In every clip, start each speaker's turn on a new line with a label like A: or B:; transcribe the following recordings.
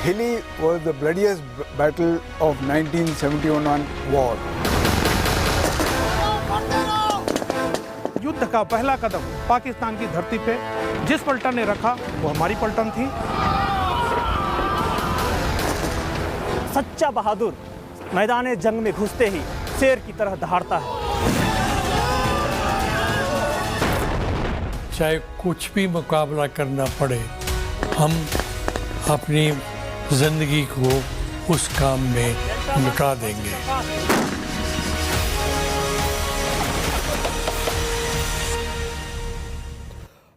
A: Hilli was the bloodiest battle of 1971 war.
B: युद्ध का पहला कदम पाकिस्तान की धरती पे जिस पलटन ने रखा वो हमारी पलटन थी।
C: सच्चा बहादुर मैदान जंग में घुसते ही शेर की तरह दहाड़ता है।
D: चाहे कुछ भी मुकाबला करना पड़े, हम अपनी जिंदगी को उस काम में लुटा देंगे।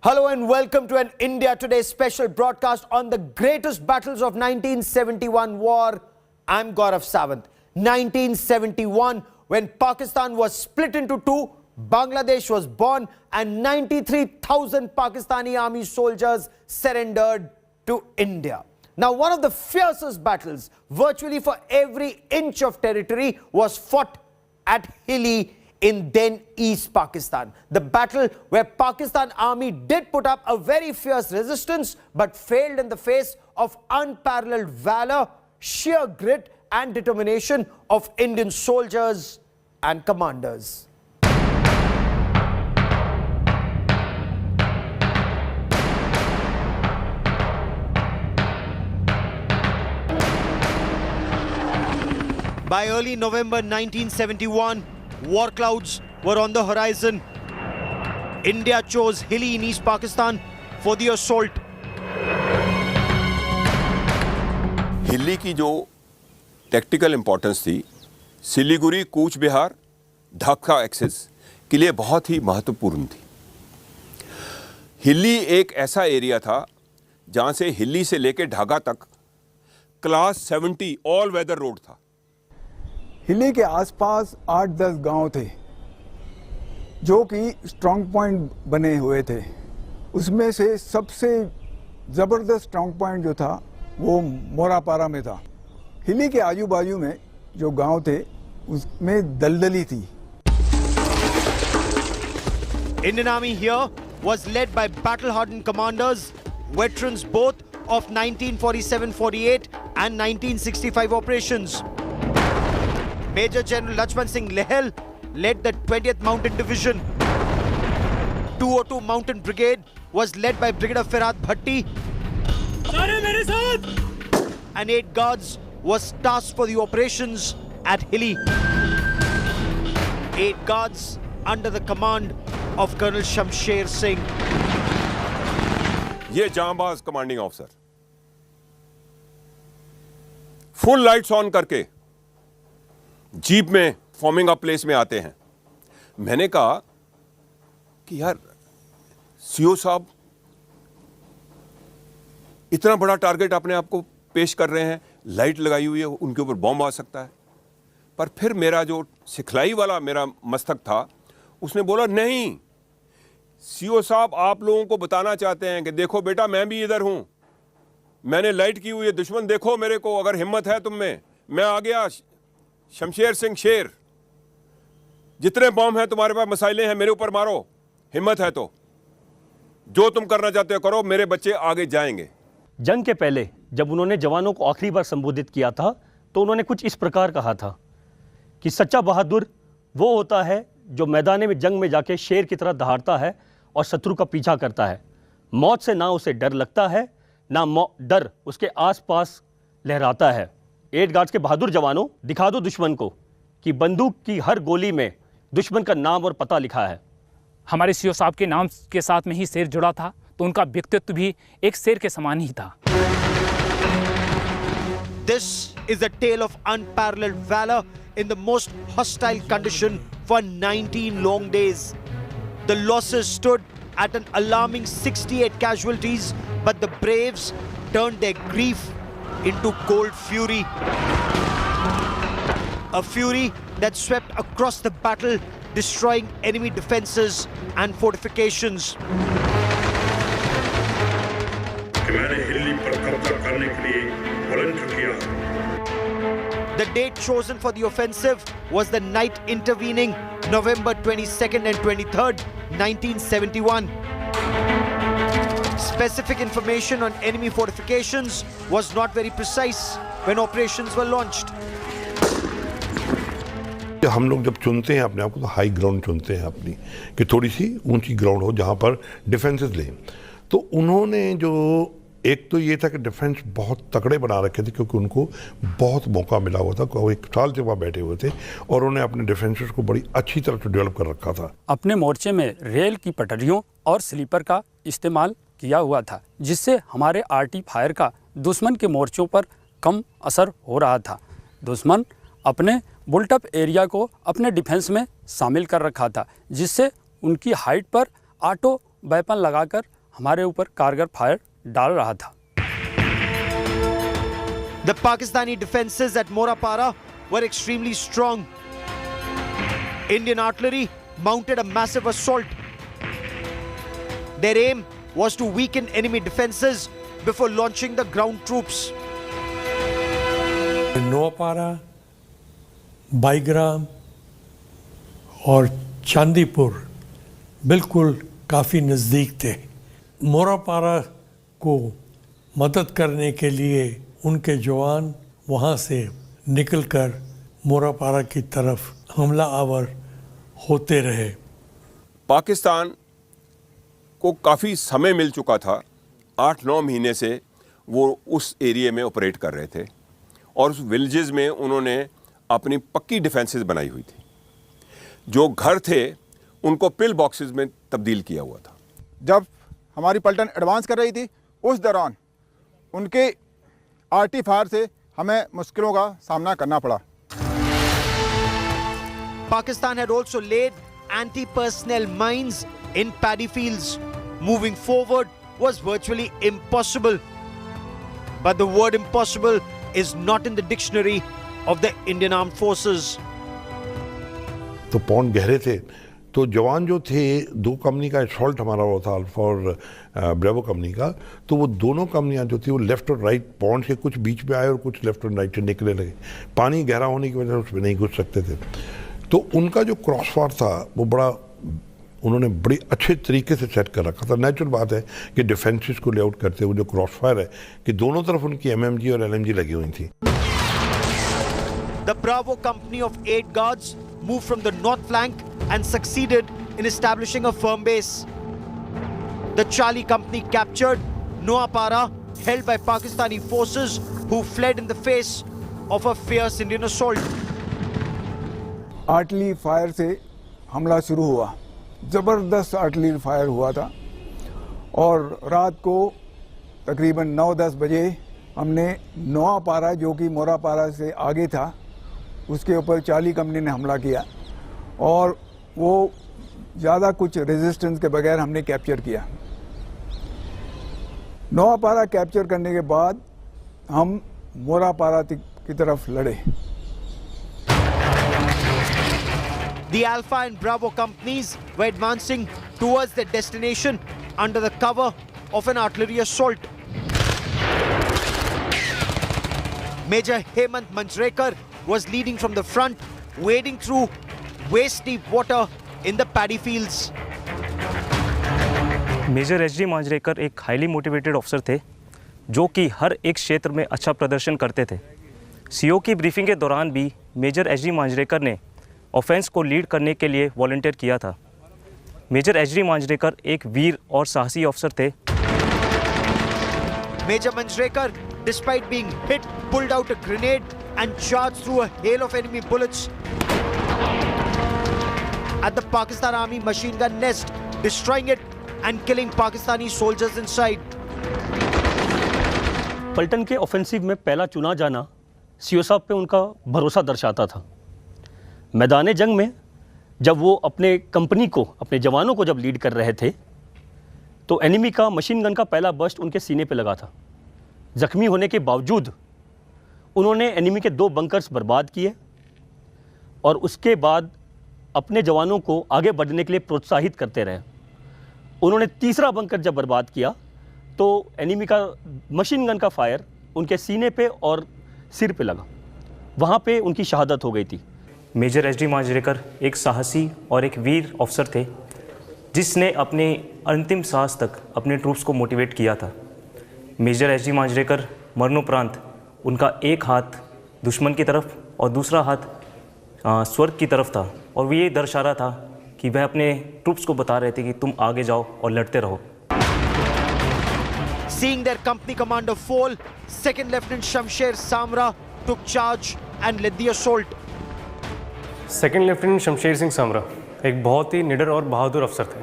E: Hello and welcome to an India Today special broadcast on the greatest battles of 1971 war. I'm Gaurav Sawant. 1971, when Pakistan was split into two, Bangladesh was born and 93,000 Pakistani army soldiers surrendered to India. Now, one of the fiercest battles, virtually for every inch of territory, was fought at Hilli in then East Pakistan. The battle where Pakistan army did put up a very fierce resistance but failed in the face of unparalleled valor, sheer grit and determination of Indian soldiers and commanders. By early November 1971, war clouds were on the horizon. India chose Hilli in East Pakistan for the assault.
F: हिल्ली की जो tactical importance थी, Siliguri, Cooch Behar, Dhaka access के लिए बहुत ही महत्वपूर्ण थी। हिल्ली एक ऐसा एरिया था जहां से हिल्ली से लेकर ढाका तक क्लास 70 ऑल वेदर रोड था।
A: हिली के आसपास 8-10 गांव थे जो कि स्ट्रॉन्ग पॉइंट बने हुए थे। उसमें से सबसे ज़बरदस्त स्ट्रॉन्ग पॉइंट जो था वो मोरापारा में था। हिली के आजू बाजू में जो गांव थे उसमें दलदली थी।
E: Indian Army here was led by battle-hardened commanders, veterans both of 1947-48 and 1965 operations. Major General Lachman Singh Lehel led the 20th Mountain Division. 202 Mountain Brigade was led by Brigadier Ferhat Bhatti. And 8 Guards was tasked for the operations at Hilli. 8 Guards under the command of Colonel Shamsher Singh.
F: ये जांबाज commanding officer full lights on करके jeep में forming up place में आते हैं। मैंने कहा कि यार सीओ साहब, इतना बड़ा टारगेट अपने आप को पेश कर रहे हैं, लाइट लगाई हुई है, उनके ऊपर बॉम्ब आ सकता है। पर फिर मेरा जो सिखलाई वाला मेरा मस्तक था उसने बोला नहीं, सीओ साहब आप लोगों को बताना चाहते हैं कि देखो बेटा मैं भी इधर हूं, मैंने लाइट की हुई है, दुश्मन देखो मेरे को, अगर हिम्मत है तुम में, मैं आ गया, शमशेर सिंह शेर, जितने बॉम्ब हैं तुम्हारे पास, मसाइलें हैं, मेरे ऊपर मारो, हिम्मत है तो जो तुम करना चाहते हो करो, मेरे बच्चे आगे जाएंगे।
C: जंग के पहले जब उन्होंने जवानों को आखिरी बार संबोधित किया था तो उन्होंने कुछ इस प्रकार कहा था कि सच्चा बहादुर वो होता है जो मैदान में जंग में जाके शेर की तरह दहाड़ता है और शत्रु का पीछा करता है। मौत से ना उसे डर लगता है, ना डर उसके आसपास लहराता है। 8 गार्ड्स के बहादुर जवानों, दिखा दो दुश्मन को कि बंदूक की हर गोली में दुश्मन का नाम और पता लिखा है।
G: हमारे सीओ साहब के नाम के साथ में ही शेर जुड़ा था, तो उनका व्यक्तित्व भी एक शेर के समान ही था।
E: This is a tale of unparalleled valor in the most hostile condition for 19 long days. The losses stood at an alarming 68 casualties, but the braves turned their grief into cold fury. A fury that swept across the battle, destroying enemy defenses and fortifications. The date chosen for the offensive was the night intervening November 22nd and 23rd, 1971. Specific information on enemy fortifications was not very precise when operations were launched.
H: हम लोग जब चुनते हैं अपने आप को तो high ground चुनते हैं अपनी कि थोड़ी सी ऊंची ग्राउंड हो जहां पर डिफेंसेस लें। तो उन्होंने जो एक तो ये था कि डिफेंस बहुत तगड़े बना रखे थे क्योंकि उनको बहुत मौका मिला हुआ था, वो 1 साल से वहाँ बैठे हुए थे और उन्होंने अपने डिफेंसेस को बड़ी अच्छी तरह से डेवलप कर रखा था।
I: अपने मोर्चे में रेल की पटरियों और स्लीपर का इस्तेमाल किया हुआ था, जिससे हमारे आरटी फायर का दुश्मन के मोर्चों पर कम असर हो रहा था। दुश्मन अपने बुलटअप एरिया को अपने डिफेंस में शामिल कर रखा था, जिससे उनकी हाइट पर ऑटो वेपन लगाकर हमारे ऊपर कारगर फायर डाल रहा था।
E: The Pakistani defenses at Morapara were extremely strong. Indian artillery mounted a massive assault. Their aim was to weaken enemy defenses before launching the ground troops.
D: Noapara, bigram और चांदीपुर बिल्कुल काफ़ी नज़दीक थे। मोरापारा को मदद करने के लिए उनके जवान वहाँ से निकलकर मोरापारा की तरफ हमला आवर होते रहे।
F: पाकिस्तान को काफ़ी समय मिल चुका था, 8-9 महीने से वो उस एरिया में ऑपरेट कर रहे थे और उस विलेजेस में उन्होंने अपनी पक्की डिफेंसेस बनाई हुई थी। जो घर थे उनको पिल बॉक्सेस में तब्दील किया हुआ था।
A: जब हमारी पलटन एडवांस कर रही थी उस दौरान उनके आरटी फायर से हमें मुश्किलों का सामना करना पड़ा।
E: Pakistan had also laid anti-personnel mines in paddy fields. Moving forward was virtually impossible. But the word impossible is not in the dictionary of the Indian Armed Forces.
H: तो पौंड गहरे थे, तो जवान जो थे, 2 कंपनी का असॉल्ट हमारा हुआ था, अल्फा और ब्रेवो कंपनी का, तो वो दोनों कंपनियां जो थी वो लेफ्ट और राइट पौंड के कुछ बीच में आए और कुछ लेफ्ट और राइट से निकले लगे। पानी गहरा होने की वजह से उसमें नहीं घुस सकते थे। तो उनका जो क्रॉस फायर था वो उन्होंने बड़ी अच्छे तरीके से सेट कर रखा था। नेचुरल बात है कि डिफेंसेस को लेआउट करते हुए जो क्रॉस फायर है कि दोनों तरफ उनकी एमएमजी और एलएमजी लगी हुई थी।
E: The Bravo company of 8 guards moved from the north flank and succeeded in establishing a firm base. The Charlie company captured Noapara, held by Pakistani forces who fled in the face of a fierce Indian assault.
A: Artillery fire से हमला शुरू हुआ, ज़बरदस्त artillery fire हुआ था और रात को तकरीबन 9-10 बजे हमने नोआपारा जो कि मोरापारा से आगे था उसके ऊपर चार्ली कंपनी ने हमला किया और वो ज़्यादा कुछ रेजिस्टेंस के बगैर हमने कैप्चर किया। नोआपारा कैप्चर करने के बाद हम मोरापारा की तरफ लड़े।
E: The Alpha and Bravo companies were advancing towards their destination under the cover of an artillery assault. Major Hemant Manjrekar was leading from the front, wading through waist-deep water in the paddy fields.
J: Major H D Manjrekar एक highly motivated officer थे जो कि हर एक क्षेत्र में अच्छा प्रदर्शन करते थे। सीओ की ब्रीफिंग के दौरान भी मेजर एच डी मांजरेकर ने ऑफेंस को लीड करने के लिए वॉलंटियर किया था। मेजर एच डी मांजरेकर एक वीर और साहसी ऑफिसर थे।
E: Major Manjrekar, despite being hit, pulled out a grenade and charged through a hail of enemy bullets at the Pakistan Army machine gun nest, destroying it and killing Pakistani soldiers inside.
C: पलटन के offensive में पहला चुना जाना CO साहब पे उनका भरोसा दर्शाता था। मैदान जंग में जब वो अपने कंपनी को, अपने जवानों को जब लीड कर रहे थे तो एनिमी का मशीन गन का पहला बर्स्ट उनके सीने पे लगा था। जख्मी होने के बावजूद उन्होंने एनिमी के 2 बंकर्स बर्बाद किए और उसके बाद अपने जवानों को आगे बढ़ने के लिए प्रोत्साहित करते रहे। उन्होंने तीसरा बंकर जब बर्बाद किया तो एनिमी का मशीन गन का फायर उनके सीने पे और सिर पे लगा। वहाँ पे उनकी शहादत हो गई थी।
J: मेजर एच डी मांजरेकर एक साहसी और एक वीर ऑफिसर थे जिसने अपनी अंतिम सांस तक अपने ट्रूप्स को मोटिवेट किया था। Major SD. मांजरेकर मरणोपरांत उनका एक हाथ दुश्मन की तरफ और दूसरा हाथ स्वर्ग की तरफ था, और वो ये दर्शा रहा था कि वह अपने ट्रूप्स को बता रहे थे कि तुम आगे जाओ और लड़ते रहो।
E: Seeing their company commander fall, Second Lieutenant Shamsher Samra took charge and led the assault.
K: Second lieutenant Shamsher Singh Samra एक बहुत ही निडर और बहादुर अफसर थे।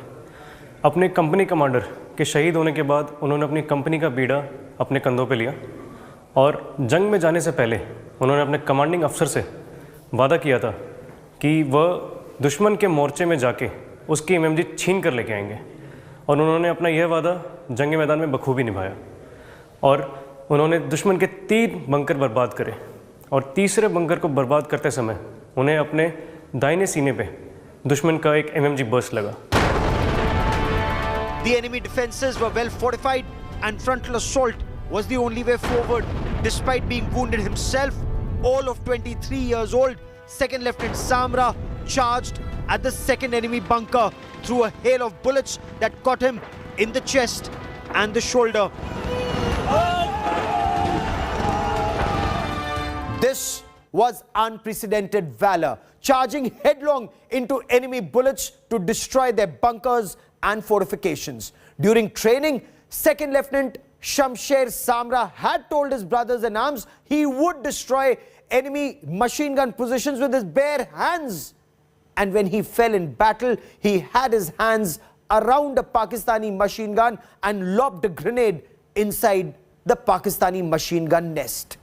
K: अपने कंपनी कमांडर के शहीद होने के बाद उन्होंने अपनी कंपनी का बीड़ा अपने कंधों पे लिया और जंग में जाने से पहले उन्होंने अपने कमांडिंग अफसर से वादा किया था कि वह दुश्मन के मोर्चे में जाके उसकी एमएमजी छीन कर लेके आएंगे, और उन्होंने अपना यह वादा जंग मैदान में बखूबी निभाया और उन्होंने दुश्मन के 3 बंकर बर्बाद करे, और तीसरे बंकर को बर्बाद करते समय उन्हें अपने दाहिने सीने पे दुश्मन का एक एमएमजी बर्स्ट लगा।
E: The enemy defenses were well fortified and frontal assault was the only way forward. Despite being wounded himself, all of 23 years old, Second Lieutenant Samra charged at the second enemy bunker through a hail of bullets that caught him in the chest and the shoulder. This was unprecedented valor, charging headlong into enemy bullets to destroy their bunkers and fortifications. During training, Second Lieutenant Shamsher Samra had told his brothers in arms he would destroy enemy machine gun positions with his bare hands. And when he fell in battle, he had his hands around a Pakistani machine gun and lobbed a grenade inside the Pakistani machine gun nest.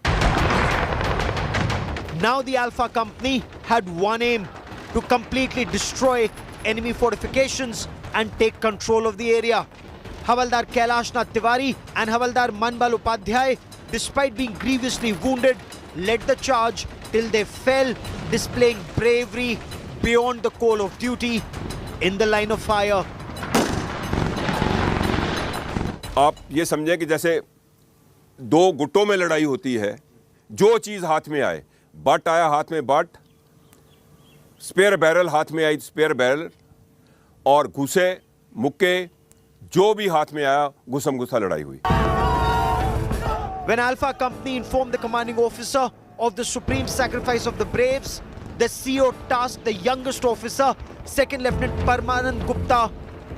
E: Now the Alpha Company had one aim: to completely destroy enemy fortifications and take control of the area. Havaldar Kailash Nath Tiwari and Havaldar Manbal Upadhyay, despite being grievously wounded, led the charge till they fell, displaying bravery beyond the call of duty in the line of fire.
F: आप ये समझें कि जैसे 2 गुटों में लड़ाई होती है, जो चीज़ हाथ में आए, बट आया हाथ में बट, स्पेयर बैरल हाथ में आई स्पेयर बैरल, और घुसे मुक्के जो भी हाथ में आया घुसम घुसा लड़ाई हुई।
E: When Alpha Company informed the commanding officer of the supreme sacrifice of the braves, the CO tasked the youngest officer, Second Lieutenant Parmanand Gupta,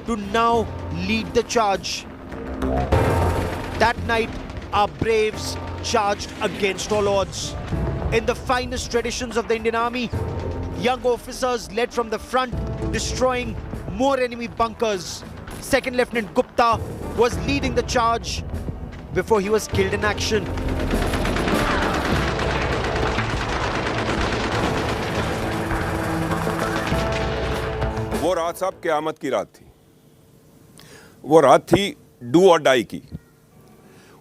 E: to now lead the charge. That night, our braves charged against all odds. In the finest traditions of the Indian Army, young officers led from the front, destroying more enemy bunkers. Second Lieutenant Gupta was leading the charge before he was killed in action.
F: वो रात साहब क़यामत की रात थी। वो रात थी डू और डाई की।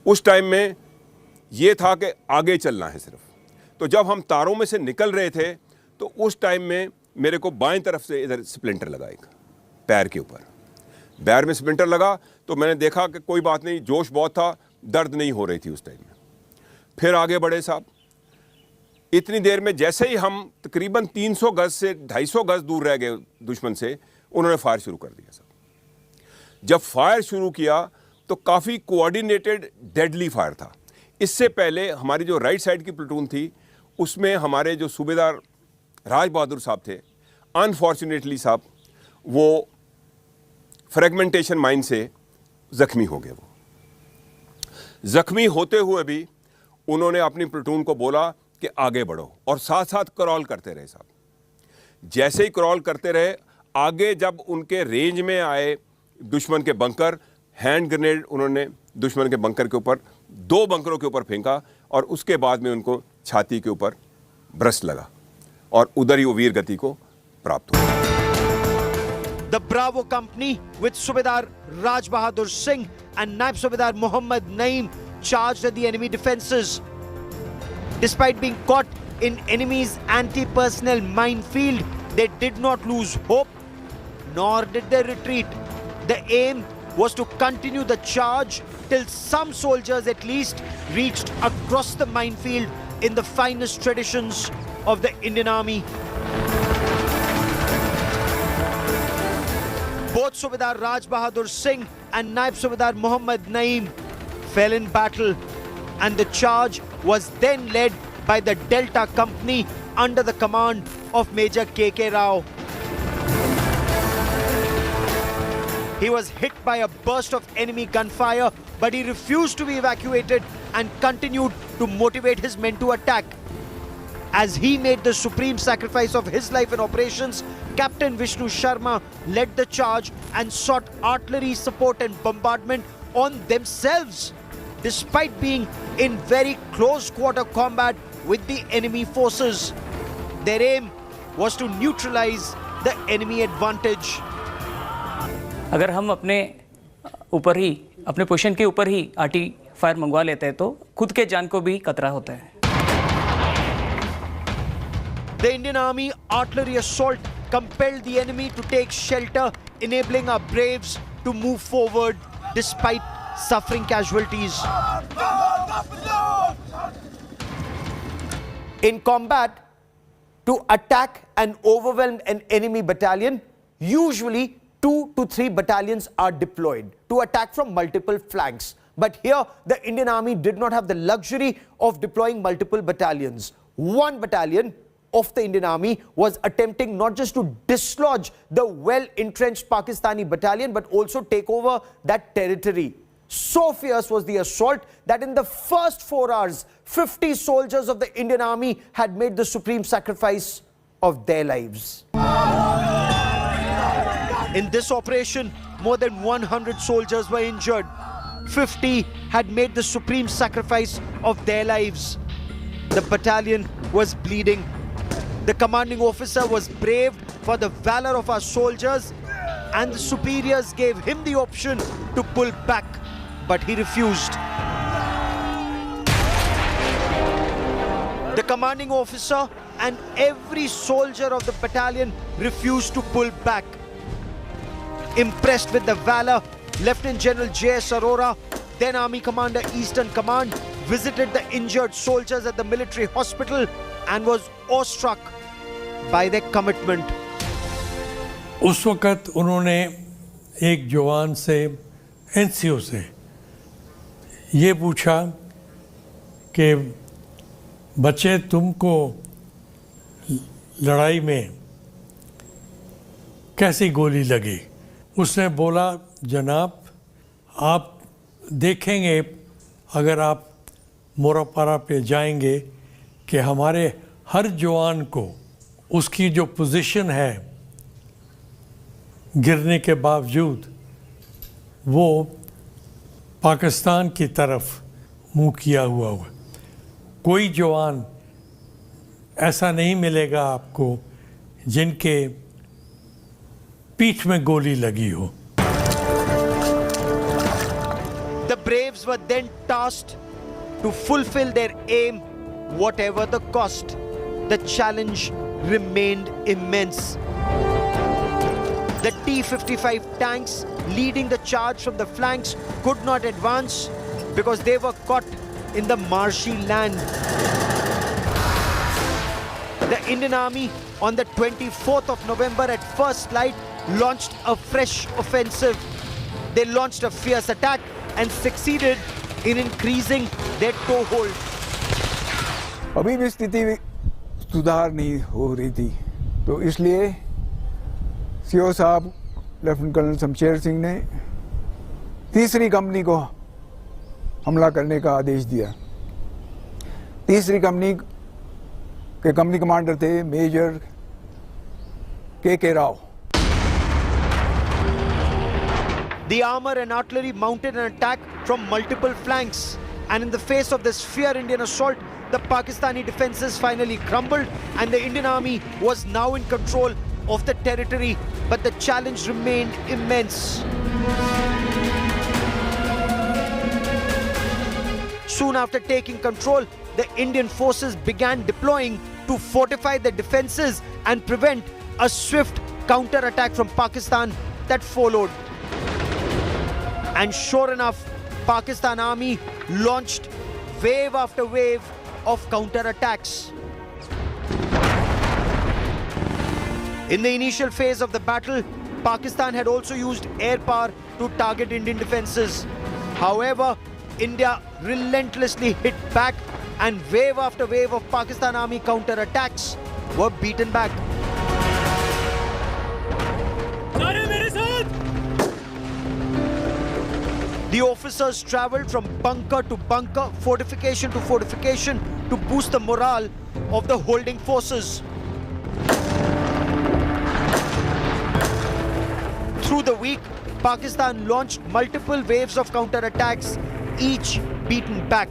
F: उस टाइम में ये था कि आगे चलना है सिर्फ। तो जब हम तारों में से निकल रहे थे तो उस टाइम में मेरे को बाएं तरफ से इधर स्प्लिंटर लगा एक पैर के ऊपर। पैर में स्प्लिंटर लगा तो मैंने देखा कि कोई बात नहीं, जोश बहुत था, दर्द नहीं हो रही थी उस टाइम में। फिर आगे बढ़े साहब। इतनी देर में जैसे ही हम तकरीबन 300 गज से 250 गज दूर रह गए दुश्मन से, उन्होंने फायर शुरू कर दिया साहब। जब फायर शुरू किया तो काफ़ी कोऑर्डिनेटेड डेडली फायर था। इससे पहले हमारी जो राइट साइड की प्लेटून थी उसमें हमारे जो सूबेदार राज बहादुर साहब थे, अनफॉर्चुनेटली साहब वो फ्रेगमेंटेशन माइन से ज़ख्मी हो गए। वो ज़ख्मी होते हुए भी उन्होंने अपनी प्लेटून को बोला कि आगे बढ़ो, और साथ साथ क्रॉल करते रहे साहब। जैसे ही क्रॉल करते रहे, आगे जब उनके रेंज में आए दुश्मन के बंकर, हैंड ग्रेनेड उन्होंने दुश्मन के बंकर के ऊपर 2 बंकरों के ऊपर फेंका, और उसके बाद में उनको छाती के ऊपर ब्रस्ट लगा और उधर ही वो वीर गति को प्राप्त हुआ।
E: The Bravo Company with Subedar Raj Bahadur Singh and Naib Subedar Muhammad Naeem charged at the enemy defenses. Despite being caught in enemy's anti-personnel minefield, they did not lose hope, nor did they retreat. The aim was to continue the charge till some soldiers at least reached across the minefield in the finest traditions of the Indian Army. Both Subedar Raj Bahadur Singh and Naib Subedar Muhammad Naeem fell in battle, and the charge was then led by the Delta Company under the command of Major K.K. Rao. He was hit by a burst of enemy gunfire, but he refused to be evacuated and continued to motivate his men to attack. As he made the supreme sacrifice of his life in operations, Captain Vishnu Sharma led the charge and sought artillery support and bombardment on themselves, despite being in very close quarter combat with the enemy forces. Their aim was to neutralize the enemy advantage.
L: अगर हम अपने ऊपर ही, अपने position के ऊपर ही arty fire मंगवा लेते हैं तो खुद के जान को भी खतरा होता है.
E: The Indian Army artillery assault compelled the enemy to take shelter, enabling our braves to move forward despite suffering casualties. In combat, to attack and overwhelm an enemy battalion, usually 2 to 3 battalions are deployed to attack from multiple flanks. But here, the Indian Army did not have the luxury of deploying multiple battalions. One battalion of the Indian Army was attempting not just to dislodge the well-entrenched Pakistani battalion, but also take over that territory. So fierce was the assault that in the first 4 hours, 50 soldiers of the Indian Army had made the supreme sacrifice of their lives. In this operation, more than 100 soldiers were injured. 50 had made the supreme sacrifice of their lives. The battalion was bleeding. The commanding officer was braved for the valor of our soldiers, and the superiors gave him the option to pull back, but he refused. The commanding officer and every soldier of the battalion refused to pull back. Impressed with the valor, Lieutenant General J.S. Arora, then Army Commander Eastern Command, visited the injured soldiers at the military hospital and was awestruck by their commitment.
D: उस वक़्त उन्होंने एक जवान से, NCO से ये पूछा कि बच्चे तुमको लड़ाई में कैसी गोली लगी? उसने बोला, जनाब आप देखेंगे अगर आप मोरापारा पे जाएंगे कि हमारे हर जवान को उसकी जो पोजीशन है गिरने के बावजूद वो पाकिस्तान की तरफ मुंह किया हुआ है. कोई जवान ऐसा नहीं मिलेगा आपको जिनके पीठ में गोली लगी हो.
E: The braves were then tasked to fulfill their aim, whatever the cost. The challenge remained immense. The T-55 tanks leading the charge from the flanks could not advance because they were caught in the marshy land. The Indian Army on the 24th of November at first light launched a fresh offensive. They launched a fierce attack and succeeded in increasing their toehold.
A: अभी भी स्थिति सुधार नहीं हो रही थी, तो इसलिए सीओ साहब लेफ्टिनेंट कर्नल शमशेर सिंह ने तीसरी कंपनी को हमला करने का आदेश दिया. तीसरी कंपनी के कंपनी कमांडर थे मेजर के Rao.
E: The armor and artillery mounted an attack from multiple flanks, and in the face of this fierce Indian assault, the Pakistani defenses finally crumbled and the Indian Army was now in control of the territory, but the challenge remained immense. Soon after taking control, the Indian forces began deploying to fortify the defenses and prevent a swift counter-attack from Pakistan that followed. And sure enough, Pakistan Army launched wave after wave of counter-attacks. In the initial phase of the battle, Pakistan had also used air power to target Indian defenses. However, India relentlessly hit back and wave after wave of Pakistan Army counter-attacks were beaten back. The officers travelled from bunker to bunker, fortification to fortification to boost the morale of the holding forces. Through the week, Pakistan launched multiple waves of counter-attacks, each beaten back.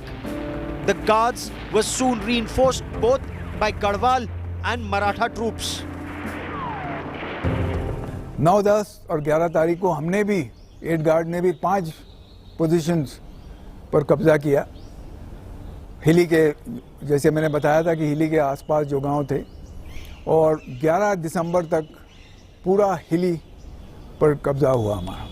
E: The Guards were soon reinforced both by Garhwal and Maratha troops.
A: 9, 10 और 11 तारीख को हमने भी 8 guard ने भी 5 positions पर कब्जा किया। हिली के, जैसे मैंने बताया था कि हिली के आसपास जो गांव थे, और 11 दिसंबर तक पूरा हिली पर कब्जा हुआ हमारा।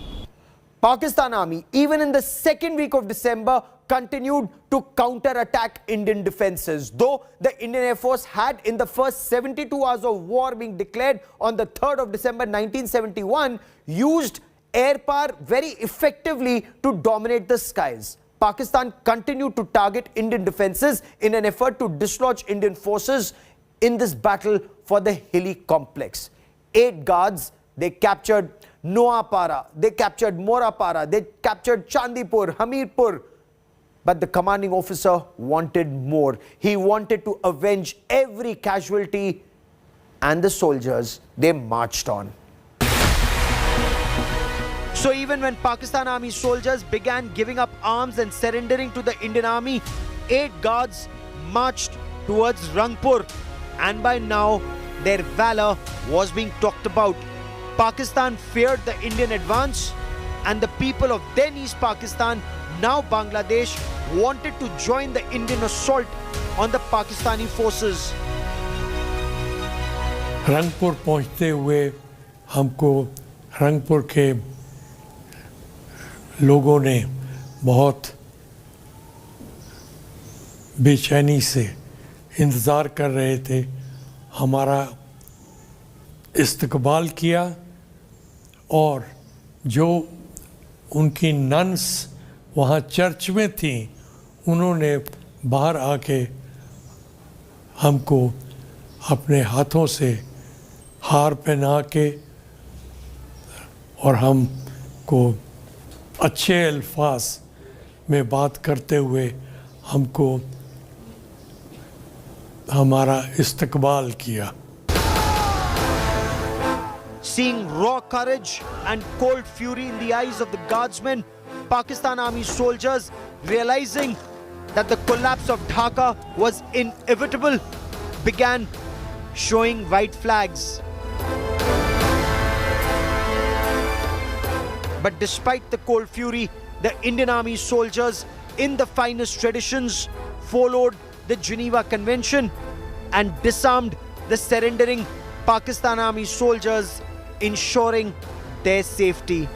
E: Pakistan Army, even in the second week of December, continued to counter-attack Indian defenses. Though the Indian Air Force had, in the first 72 hours of war being declared on the 3rd of December 1971, used air power very effectively to dominate the skies. Pakistan continued to target Indian defenses in an effort to dislodge Indian forces in this battle for the hilly complex. 8 guards, they captured Noapara, they captured Morapara, they captured Chandipur, Hamirpur. But the commanding officer wanted more. He wanted to avenge every casualty, and the soldiers, they marched on. So even when Pakistan Army soldiers began giving up arms and surrendering to the Indian Army, 8 guards marched towards Rangpur, and by now their valor was being talked about. Pakistan feared the Indian advance, and the people of then East Pakistan, now Bangladesh, wanted to join the Indian assault on the Pakistani forces.
D: Rangpur पहुंचते हुए हमको रंगपुर के लोगों ने बहुत बेचैनी से इंतज़ार कर रहे थे। हमारा इस्तकबाल किया, और जो उनकी नन्स वहाँ चर्च में थी, उन्होंने बाहर आके हमको अपने हाथों से हार पहना के और हमको अच्छे अल्फाज में बात करते हुए हमको हमारा इस्तकबाल किया।
E: Seeing raw courage and cold fury in the eyes of the guardsmen, Pakistan Army soldiers, realizing that the collapse of Dhaka was inevitable, began showing white flags. But despite the cold fury, the Indian Army soldiers, in the finest traditions, followed the Geneva Convention and disarmed the surrendering Pakistan Army soldiers, ensuring their safety.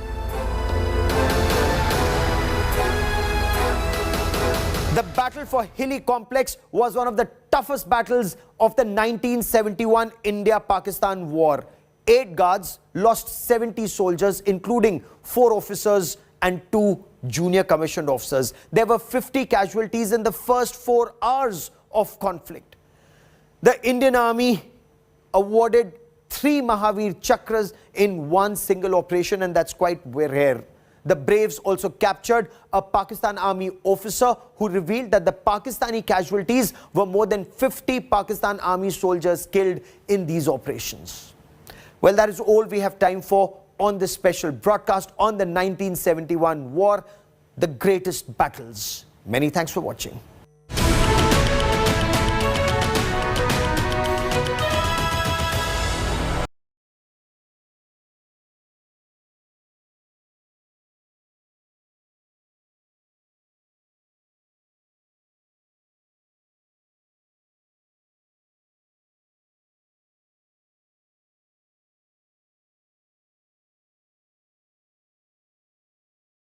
E: The battle for Hilli Complex was one of the toughest battles of the 1971 India-Pakistan war. 8 guards lost 70 soldiers, including 4 officers and 2 junior commissioned officers. There were 50 casualties in the first 4 hours of conflict. The Indian Army awarded 3 Mahavir Chakras in one single operation, and that's quite rare. The Braves also captured a Pakistan Army officer who revealed that the Pakistani casualties were more than 50 Pakistan Army soldiers killed in these operations. Well, that is all we have time for on this special broadcast on the 1971 war, the greatest battles. Many thanks for watching.